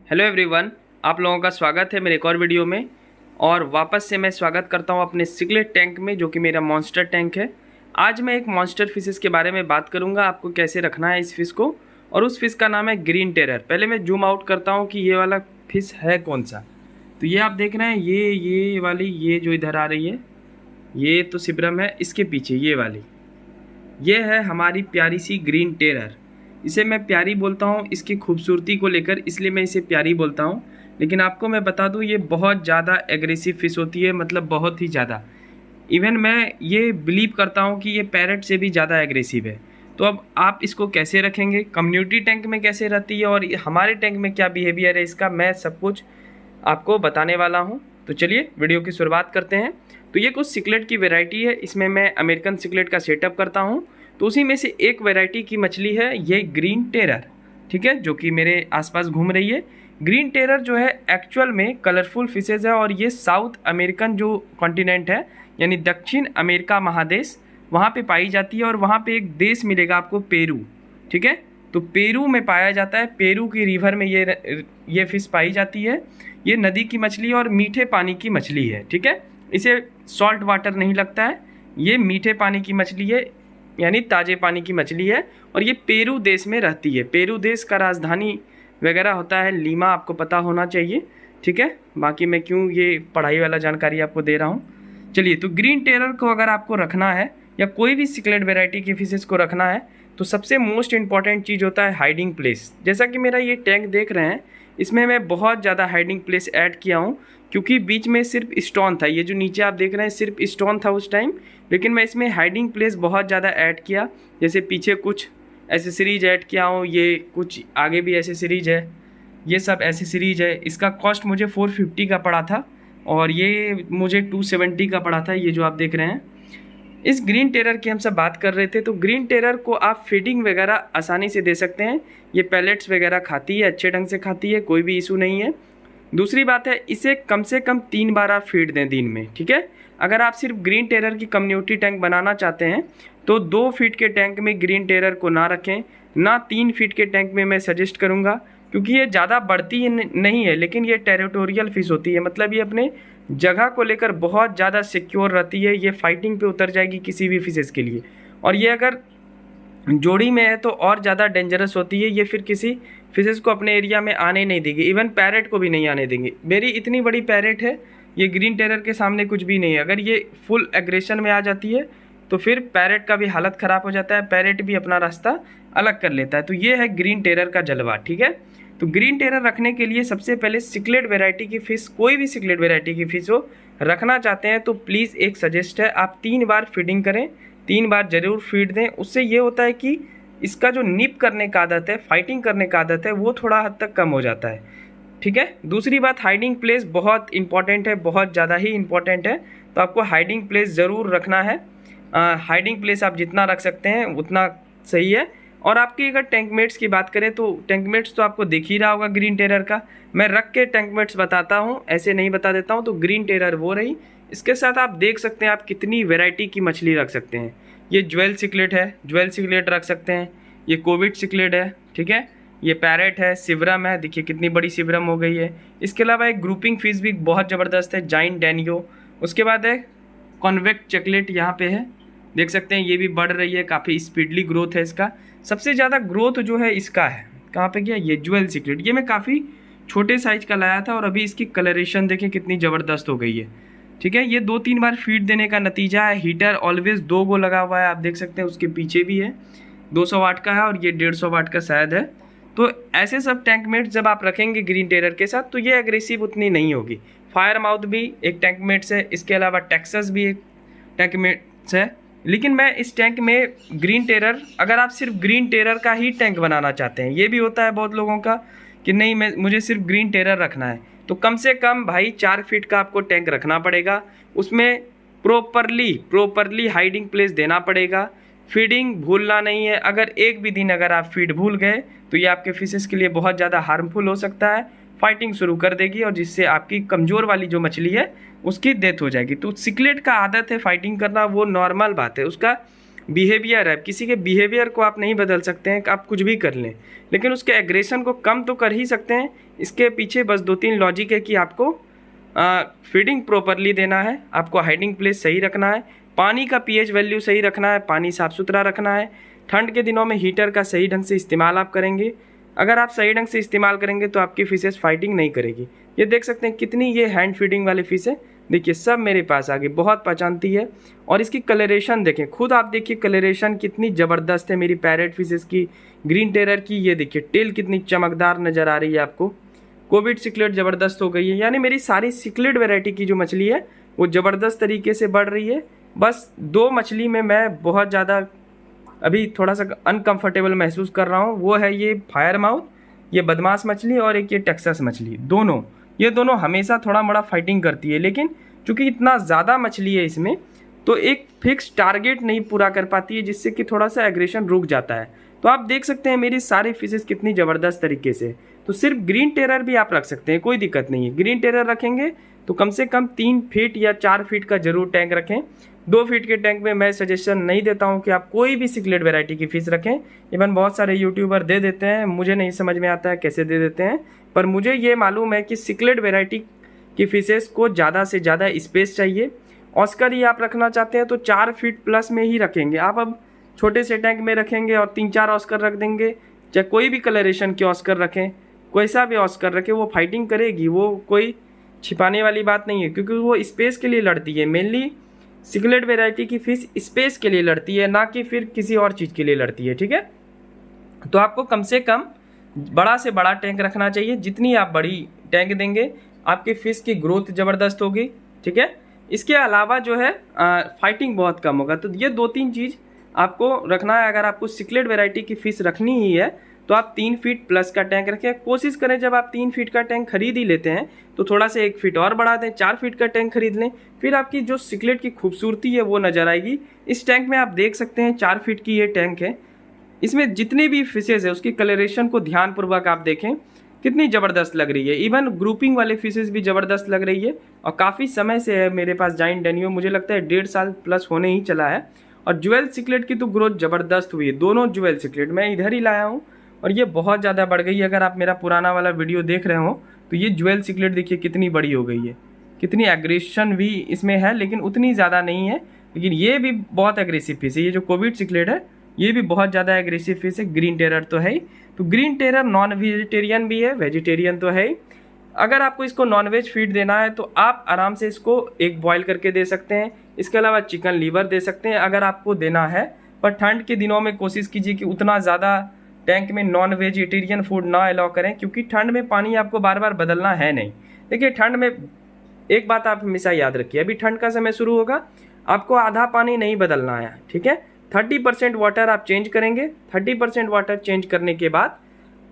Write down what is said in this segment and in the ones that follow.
Hello everyone, आप लोगों का स्वागत है मेरे एक और वीडियो में। और वापस से मैं स्वागत करता हूं अपने सिगलेट टैंक में, जो कि मेरा मॉन्स्टर टैंक है। आज मैं एक मॉन्स्टर फिशेस के बारे में बात करूंगा, आपको कैसे रखना है इस फिश को। और उस फिश का नाम है ग्रीन टेरर। पहले मैं जूम आउट करता हूँ कि ये वाला फिश है कौन सा। तो ये आप देख रहे हैं, ये वाली, ये जो इधर आ रही है, ये तो सिब्रम है। इसके पीछे ये वाली, ये है हमारी प्यारी सी ग्रीन टेरर। इसे मैं प्यारी बोलता हूँ इसकी खूबसूरती को लेकर, इसलिए मैं इसे प्यारी बोलता हूँ। लेकिन आपको मैं बता दूँ, ये बहुत ज़्यादा एग्रेसिव फिश होती है, मतलब बहुत ही ज़्यादा। इवन मैं ये बिलीव करता हूँ कि ये पैरट से भी ज़्यादा एग्रेसिव है। तो अब आप इसको कैसे रखेंगे, कम्युनिटी टैंक में कैसे रहती है और हमारे टैंक में क्या बिहेवियर है इसका, मैं सब कुछ आपको बताने वाला हूँ। तो चलिए वीडियो की शुरुआत करते हैं। तो ये कुछ सिकलेट की वैरायटी है, इसमें मैं अमेरिकन सिकलेट का सेटअप करता हूँ। तो उसी में से एक वैरायटी की मछली है ये ग्रीन टेरर, ठीक है, जो कि मेरे आसपास घूम रही है। ग्रीन टेरर जो है एक्चुअल में कलरफुल फिशेज है, और ये साउथ अमेरिकन जो कॉन्टिनेंट है, यानी दक्षिण अमेरिका महादेश, वहाँ पे पाई जाती है। और वहाँ पे एक देश मिलेगा आपको, पेरू, ठीक है। तो पेरू में पाया जाता है, पेरू की रिवर में ये फिश पाई जाती है। ये नदी की मछली और मीठे पानी की मछली है, ठीक है। इसे सॉल्ट वाटर नहीं लगता है, ये मीठे पानी की मछली है, यानी ताज़े पानी की मछली है। और ये पेरू देश में रहती है। पेरू देश का राजधानी वगैरह होता है लीमा, आपको पता होना चाहिए, ठीक है। बाकी मैं क्यों ये पढ़ाई वाला जानकारी आपको दे रहा हूँ। चलिए, तो ग्रीन टेरर को अगर आपको रखना है या कोई भी सिकलेट वेराइटी की फिशेस को रखना है, तो सबसे मोस्ट इंपॉर्टेंट चीज़ होता है हाइडिंग प्लेस। जैसा कि मेरा ये टैंक देख रहे हैं, इसमें मैं बहुत ज़्यादा हाइडिंग प्लेस ऐड किया हूँ, क्योंकि बीच में सिर्फ स्टोन था। ये जो नीचे आप देख रहे हैं सिर्फ स्टोन था उस टाइम, लेकिन मैं इसमें हाइडिंग प्लेस बहुत ज़्यादा ऐड किया। जैसे पीछे कुछ एसेसरीज ऐड किया हूँ, ये कुछ आगे भी एसेसरीज है, ये सब एसेसरीज है। इसका कॉस्ट मुझे 450 का पड़ा था, और ये मुझे 270 का पड़ा था, ये जो आप देख रहे हैं। इस ग्रीन टेरर की हम सब बात कर रहे थे। तो ग्रीन टेरर को आप फीडिंग वगैरह आसानी से दे सकते हैं। ये पैलेट्स वगैरह खाती है, अच्छे ढंग से खाती है, कोई भी इशू नहीं है। दूसरी बात है, इसे कम से कम 3 बार आप फीड दें दिन में, ठीक है। अगर आप सिर्फ ग्रीन टेरर की कम्युनिटी टैंक बनाना चाहते हैं, तो 2 फीट के टैंक में ग्रीन टेरर को ना रखें, ना 3 फीट के टैंक में मैं सजेस्ट करूँगा, क्योंकि ये ज़्यादा बढ़ती नहीं है, लेकिन ये टेरिटोरियल फिश होती है। मतलब ये अपने जगह को लेकर बहुत ज़्यादा सिक्योर रहती है। ये फाइटिंग पे उतर जाएगी किसी भी फिशेस के लिए। और ये अगर जोड़ी में है तो और ज़्यादा डेंजरस होती है। ये फिर किसी फिशेस को अपने एरिया में आने नहीं देंगे, इवन पैरेट को भी नहीं आने देंगे। मेरी इतनी बड़ी पैरेट है, ये ग्रीन टेरर के सामने कुछ भी नहीं है। अगर ये फुल एग्रेशन में आ जाती है तो फिर पैरेट का भी हालत ख़राब हो जाता है, पैरेट भी अपना रास्ता अलग कर लेता है। तो ये है ग्रीन टेरर का जलवा, ठीक है। तो ग्रीन टेरर रखने के लिए सबसे पहले सिकलेट वेराइटी की फ़िश, कोई भी सिकलेट वेराइटी की फ़िश हो, रखना चाहते हैं तो प्लीज़ एक सजेस्ट है, आप 3 बार फीडिंग करें, 3 बार ज़रूर फीड दें। उससे ये होता है कि इसका जो निप करने का आदत है, फाइटिंग करने का आदत है, वो थोड़ा हद तक कम हो जाता है, ठीक है। दूसरी बात, हाइडिंग प्लेस बहुत इंपॉर्टेंट है, बहुत ज़्यादा ही इंपॉर्टेंट है। तो आपको हाइडिंग प्लेस ज़रूर रखना है। हाइडिंग प्लेस आप जितना रख सकते हैं उतना सही है। और आपकी अगर टैंकमेट्स की बात करें, तो टैंकमेट्स तो आपको दिख ही रहा होगा ग्रीन टेरर का। मैं रख के टैंकमेट्स बताता हूँ, ऐसे नहीं बता देता हूँ। तो ग्रीन टेरर वो रही। इसके साथ आप देख सकते हैं आप कितनी वैरायटी की मछली रख सकते हैं। ये ज्वेल सिकलेट है, ज्वेल सिकलेट रख सकते हैं। ये कोविड सिकलेट है, ठीक है। ये पैरेट है, सिवरम है, देखिए कितनी बड़ी सिवरम हो गई है। इसके अलावा एक ग्रुपिंग फिश भी बहुत ज़बरदस्त है, जाइंट डैनियो। उसके बाद है कॉन्वेक्ट चॉकलेट, यहाँ पे है, देख सकते हैं, ये भी बढ़ रही है, काफ़ी स्पीडली ग्रोथ है इसका। सबसे ज़्यादा ग्रोथ जो है इसका है, कहाँ पे गया, ये ज्वेल सिकलेट। ये मैं काफ़ी छोटे साइज का लाया था, और अभी इसकी कलरेशन देखें कितनी ज़बरदस्त हो गई है, ठीक है। ये 2-3 बार फीड देने का नतीजा है। हीटर ऑलवेज 2 गो लगा हुआ है, आप देख सकते हैं, उसके पीछे भी है, 200 वाट का है, और ये 150 वाट का शायद है। तो ऐसे सब टैंकमेट्स जब आप रखेंगे ग्रीन टेरर के साथ, तो ये एग्रेसिव उतनी नहीं होगी। फायर माउथ भी एक टैंकमेट्स है, इसके अलावा टेक्सास भी एक टैंकमेट्स है। लेकिन मैं इस टैंक में ग्रीन टेरर, अगर आप सिर्फ ग्रीन टेरर का ही टैंक बनाना चाहते हैं, ये भी होता है बहुत लोगों का कि नहीं मुझे सिर्फ ग्रीन टेरर रखना है, तो कम से कम भाई 4 फीट का आपको टैंक रखना पड़ेगा। उसमें प्रॉपरली हाइडिंग प्लेस देना पड़ेगा। फीडिंग भूलना नहीं है। अगर एक भी दिन अगर आप फीड भूल गए, तो ये आपके फिशेस के लिए बहुत ज़्यादा हार्मफुल हो सकता है, फाइटिंग शुरू कर देगी, और जिससे आपकी कमज़ोर वाली जो मछली है उसकी डेथ हो जाएगी। तो सिकलेट का आदत है फाइटिंग करना, वो नॉर्मल बात है। उसका बिहेवियर है, किसी के बिहेवियर को आप नहीं बदल सकते हैं, आप कुछ भी कर लें, लेकिन उसके एग्रेशन को कम तो कर ही सकते हैं। इसके पीछे बस 2-3 लॉजिक है कि आपको फीडिंग प्रॉपरली देना है, आपको हाइडिंग प्लेस सही रखना है, पानी का पीएच वैल्यू सही रखना है, पानी साफ़ सुथरा रखना है, ठंड के दिनों में हीटर का सही ढंग से इस्तेमाल आप करेंगे। अगर आप सही ढंग से इस्तेमाल करेंगे तो आपकी फिशेस फाइटिंग नहीं करेगी। ये देख सकते हैं कितनी ये हैंड फीडिंग वाली फिश है, देखिए सब मेरे पास आ गई, बहुत पहचानती है। और इसकी कलरेशन देखें, खुद आप देखिए कलरेशन कितनी ज़बरदस्त है मेरी पैरेट फिशेस की, ग्रीन टेरर की। ये देखिए टेल कितनी चमकदार नज़र आ रही है आपको। कोविड सिकलेट ज़बरदस्त हो गई है, यानी मेरी सारी सिकलेट वैरायटी की जो मछली है वो ज़बरदस्त तरीके से बढ़ रही है। बस 2 मछली में मैं बहुत ज़्यादा अभी थोड़ा सा अनकंफर्टेबल महसूस कर रहा हूँ, वो है ये फायर माउथ, ये बदमाश मछली, और एक ये टेक्सास मछली। ये दोनों हमेशा थोड़ा मोड़ा फाइटिंग करती है, लेकिन चूँकि इतना ज़्यादा मछली है इसमें तो एक फिक्स टारगेट नहीं पूरा कर पाती है, जिससे कि थोड़ा सा एग्रेशन रुक जाता है। तो आप देख सकते हैं मेरी सारी फिशेस कितनी ज़बरदस्त तरीके से। तो सिर्फ ग्रीन टेरर भी आप रख सकते हैं, कोई दिक्कत नहीं है। ग्रीन टेरर रखेंगे तो कम से कम 3 फीट या 4 फीट का जरूर टैंक रखें। 2 फीट के टैंक में मैं सजेशन नहीं देता हूं कि आप कोई भी सिकलेट वैरायटी की फिश रखें। इवन बहुत सारे यूट्यूबर दे देते हैं, मुझे नहीं समझ में आता है कैसे दे देते हैं, पर मुझे ये मालूम है कि सिकलेट वैरायटी की फिशेस को ज़्यादा से ज़्यादा स्पेस चाहिए। ऑस्कर ही आप रखना चाहते हैं तो 4 फीट प्लस में ही रखेंगे। आप अब छोटे से टैंक में रखेंगे और 3-4 ऑस्कर रख देंगे, चाहे कोई भी कलरेशन के ऑस्कर रखें, कोई सा भी ऑस्कर रखें, वो फाइटिंग करेगी, वो कोई छिपाने वाली बात नहीं है, क्योंकि वो स्पेस के लिए लड़ती है। मेनली सिकलेट वैरायटी की फिश स्पेस के लिए लड़ती है, ना कि फिर किसी और चीज़ के लिए लड़ती है, ठीक है। तो आपको कम से कम बड़ा से बड़ा टैंक रखना चाहिए। जितनी आप बड़ी टैंक देंगे आपकी फ़िश की ग्रोथ ज़बरदस्त होगी, ठीक है। इसके अलावा जो है फाइटिंग बहुत कम होगा। तो ये 2-3 चीज़ आपको रखना है। अगर आपको सिकलेट वैरायटी की फ़िश रखनी ही है तो आप 3 फीट प्लस का टैंक रखें। कोशिश करें जब आप 3 फीट का टैंक खरीद ही लेते हैं तो थोड़ा सा 1 फीट और बढ़ा दें, 4 फीट का टैंक खरीद लें, फिर आपकी जो सिकलेट की खूबसूरती है वो नज़र आएगी। इस टैंक में आप देख सकते हैं 4 फीट की ये टैंक है, इसमें जितनी भी फिशेज़ है उसकी कलरेशन को ध्यानपूर्वक आप देखें कितनी ज़बरदस्त लग रही है। इवन ग्रुपिंग वाले फिशेज़ भी ज़बरदस्त लग रही है। और काफ़ी समय से है मेरे पास जाइंट डेनियो, मुझे लगता है 1.5 साल प्लस होने ही चला है। और ज्वेल सिकलेट की तो ग्रोथ ज़बरदस्त हुई है। दोनों ज्वेल सिकलेट मैं इधर ही लाया हूँ और ये बहुत ज़्यादा बढ़ गई है। अगर आप मेरा पुराना वाला वीडियो देख रहे हो तो ये ज्वेल सिकलेट देखिए कितनी बड़ी हो गई है, कितनी एग्रेशन भी इसमें है, लेकिन उतनी ज़्यादा नहीं है। लेकिन ये भी बहुत एग्रेसिव फिश है। ये जो कोविड सिकलेट है ये भी बहुत ज़्यादा एग्रेसिव फिश है। ग्रीन टेरर तो है ही, तो ग्रीन टेरर नॉन वेजिटेरियन भी है, वेजिटेरियन तो है ही। अगर आपको इसको नॉनवेज फीड देना है तो आप आराम से इसको एक बॉयल करके दे सकते हैं। इसके अलावा चिकन लीवर दे सकते हैं अगर आपको देना है। पर ठंड के दिनों में कोशिश कीजिए कि उतना ज़्यादा टैंक में नॉन वेजिटेरियन फूड ना अलाउ करें, क्योंकि ठंड में पानी आपको बार बार बदलना है नहीं। देखिए ठंड में एक बात आप हमेशा याद रखिए, अभी ठंड का समय शुरू होगा, आपको आधा पानी नहीं बदलना है, ठीक है। 30% वाटर आप चेंज करेंगे। 30% वाटर चेंज करने के बाद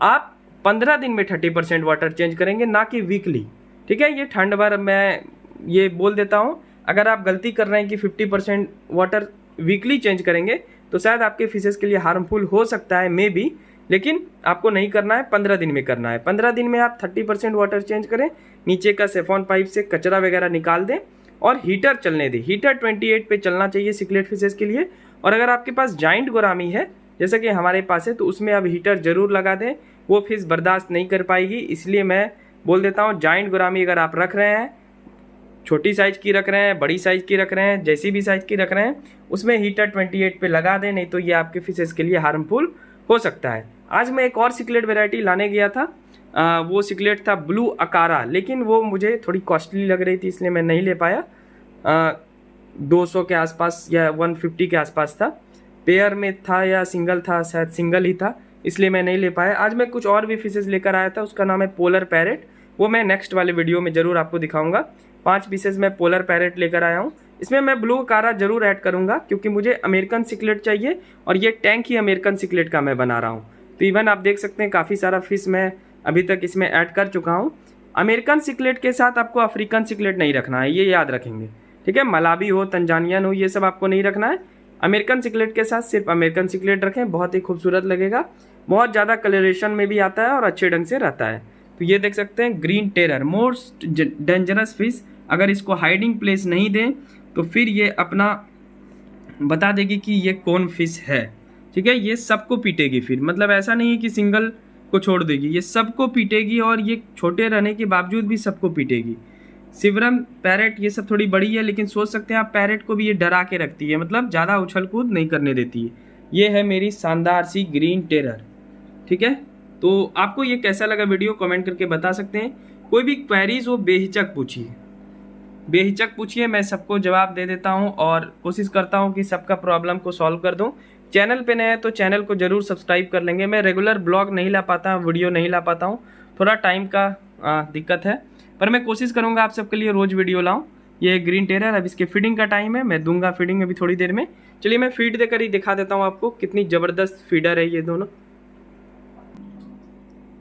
आप 15 दिन में 30% वाटर चेंज करेंगे, ना कि वीकली, ठीक है। ये ठंड भर मैं ये बोल देता हूँ, अगर आप गलती कर रहे हैं कि 50% वाटर वीकली चेंज करेंगे तो शायद आपके फिशेस के लिए हार्मफुल हो सकता है, मे बी, लेकिन आपको नहीं करना है, 15 दिन में करना है। 15 दिन में आप 30% वाटर चेंज करें, नीचे का सेफॉन पाइप से कचरा वगैरह निकाल दें और हीटर चलने दें। हीटर 28 पे चलना चाहिए सिकलेट फिशेस के लिए। और अगर आपके पास जाइंट गोरामी है जैसा कि हमारे पास है तो उसमें आप हीटर ज़रूर लगा दें, वो फिश बर्दाश्त नहीं कर पाएगी। इसलिए मैं बोल देता हूँ जाइंट गोरामी अगर आप रख रहे हैं, छोटी साइज़ की रख रहे हैं, बड़ी साइज़ की रख रहे हैं, जैसी भी साइज़ की रख रहे हैं, उसमें हीटर 28 पे लगा दें, नहीं तो ये आपके फिशेस के लिए हार्मफुल हो सकता है। आज मैं एक और सिकलेट वैरायटी लाने गया था, वो सिकलेट था ब्लू अकारा, लेकिन वो मुझे थोड़ी कॉस्टली लग रही थी इसलिए मैं नहीं ले पाया। 200 के आसपास या 150 के आसपास था, पेयर में था या सिंगल था, शायद सिंगल ही था, इसलिए मैं नहीं ले पाया। आज मैं कुछ और भी फिशेस लेकर आया था, उसका नाम है पोलर पैरेट, वो मैं नेक्स्ट वाले वीडियो में ज़रूर आपको दिखाऊंगा। 5 पीसेस मैं पोलर पैरेट लेकर आया हूँ। इसमें मैं ब्लू अकारा ज़रूर ऐड करूँगा क्योंकि मुझे अमेरिकन सिकलेट चाहिए और ये टैंक ही अमेरिकन सिकलेट का मैं बना रहा हूँ। तो इवन आप देख सकते हैं काफ़ी सारा फिश मैं अभी तक इसमें ऐड कर चुका हूँ। अमेरिकन सिकलेट के साथ आपको अफ्रीकन सिकलेट नहीं रखना है, ये याद रखेंगे, ठीक है। मलावी हो, तंजानियन हो, ये सब आपको नहीं रखना है। अमेरिकन सिकलेट के साथ सिर्फ अमेरिकन सिकलेट रखें, बहुत ही खूबसूरत लगेगा, बहुत ज़्यादा कलरेशन में भी आता है और अच्छे ढंग से रहता है। तो ये देख सकते हैं green terror, most dangerous fish. अगर इसको हाइडिंग प्लेस नहीं दें तो फिर ये अपना बता देगी कि ये कौन फिश है। ठीक है, ये सबको पीटेगी फिर, मतलब ऐसा नहीं है कि सिंगल को छोड़ देगी, ये सबको पीटेगी और ये छोटे रहने के बावजूद भी सबको पीटेगी। सिवरम, पैरेट, ये सब थोड़ी बड़ी है लेकिन सोच सकते हैं आप पैरेट को भी ये डरा के रखती है, मतलब ज़्यादा उछल कूद नहीं करने देती है। ये है मेरी शानदार सी ग्रीन टेरर। ठीक है, तो आपको ये कैसा लगा वीडियो कमेंट करके बता सकते हैं। कोई भी क्वेरीज हो बेहिचक पूछिए, बेहिचक पूछिए, मैं सबको जवाब दे देता हूँ और कोशिश करता हूँ कि सबका प्रॉब्लम को सॉल्व कर दूँ। चैनल पे नए हैं तो चैनल को ज़रूर सब्सक्राइब कर लेंगे। मैं रेगुलर ब्लॉग नहीं ला पाता, वीडियो नहीं ला पाता हूँ, थोड़ा टाइम का दिक्कत है, पर मैं कोशिश करूँगा आप सबके लिए रोज़ वीडियो लाऊँ। ये ग्रीन टेरर, अब इसके फीडिंग का टाइम है, मैं दूंगा फीडिंग अभी थोड़ी देर में। चलिए मैं फीड देकर ही दिखा देता हूँ आपको कितनी ज़बरदस्त फीडर है ये दोनों।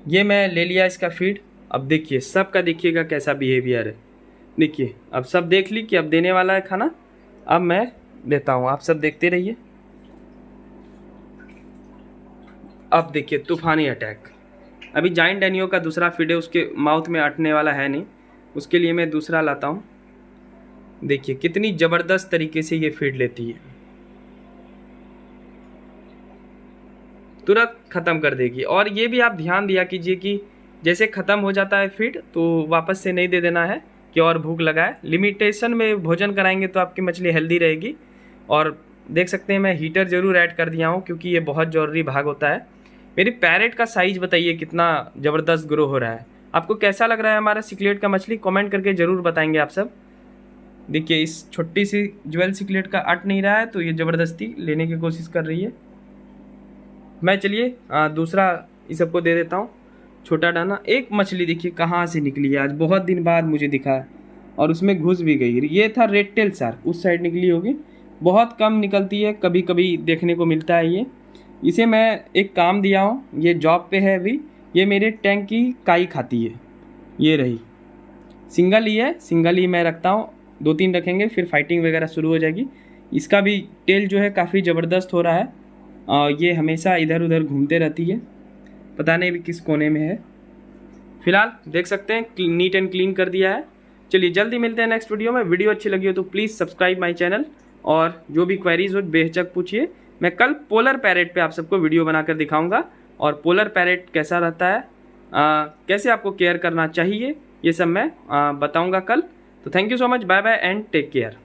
ये मैं ले लिया इसका फीड। अब देखिए सबका, देखिएगा कैसा बिहेवियर है। देखिए अब सब देख ली कि अब देने वाला है खाना, अब मैं देता हूँ, आप सब देखते रहिए। अब देखिए तूफानी अटैक। अभी जाइंट डैनियो का दूसरा फीड है, उसके माउथ में अटने वाला है नहीं, उसके लिए मैं दूसरा लाता हूँ। देखिए कितनी ज़बरदस्त तरीके से ये फीड लेती है, तुरंत ख़त्म कर देगी। और ये भी आप ध्यान दिया कीजिए कि जैसे ख़त्म हो जाता है फीड तो वापस से नहीं दे देना है कि और भूख लगाए। लिमिटेशन में भोजन कराएंगे तो आपकी मछली हेल्दी रहेगी। और देख सकते हैं मैं हीटर ज़रूर ऐड कर दिया हूँ क्योंकि ये बहुत ज़रूरी भाग होता है। मेरी पैरेट का साइज़ बताइए कितना ज़बरदस्त ग्रो हो रहा है। आपको कैसा लग रहा है हमारा सिकलेट का मछली, कमेंट करके ज़रूर बताएंगे आप सब। देखिए इस छोटी सी ज्वेल सिकलेट का अट नहीं रहा है तो ये ज़बरदस्ती लेने की कोशिश कर रही है। मैं चलिए दूसरा इस सबको दे देता हूँ छोटा दाना। एक मछली देखिए कहाँ से निकली है, आज बहुत दिन बाद मुझे दिखा है और उसमें घुस भी गई। ये था रेड टेल शार्क, उस साइड निकली होगी, बहुत कम निकलती है, कभी कभी देखने को मिलता है ये। इसे मैं एक काम दिया हूँ, ये जॉब पे है अभी, ये मेरे टैंक की काई खाती है। ये रही सिंगल ही है, सिंगल ही मैं रखता हूँ, 2-3 रखेंगे फिर फाइटिंग वगैरह शुरू हो जाएगी। इसका भी टेल जो है काफ़ी ज़बरदस्त हो रहा है, ये हमेशा इधर उधर घूमते रहती है, पता नहीं भी किस कोने में है। फिलहाल देख सकते हैं नीट एंड क्लीन कर दिया है। चलिए जल्दी मिलते हैं नेक्स्ट वीडियो में। वीडियो अच्छी लगी हो तो प्लीज़ सब्सक्राइब माय चैनल और जो भी क्वेरीज हो बेहिचक पूछिए। मैं कल पोलर पैरेट पे आप सबको वीडियो बनाकर दिखाऊंगा और पोलर पैरेट कैसा रहता है, कैसे आपको केयर करना चाहिए, ये सब मैं बताऊंगा कल। तो thank you so much, bye bye and take care.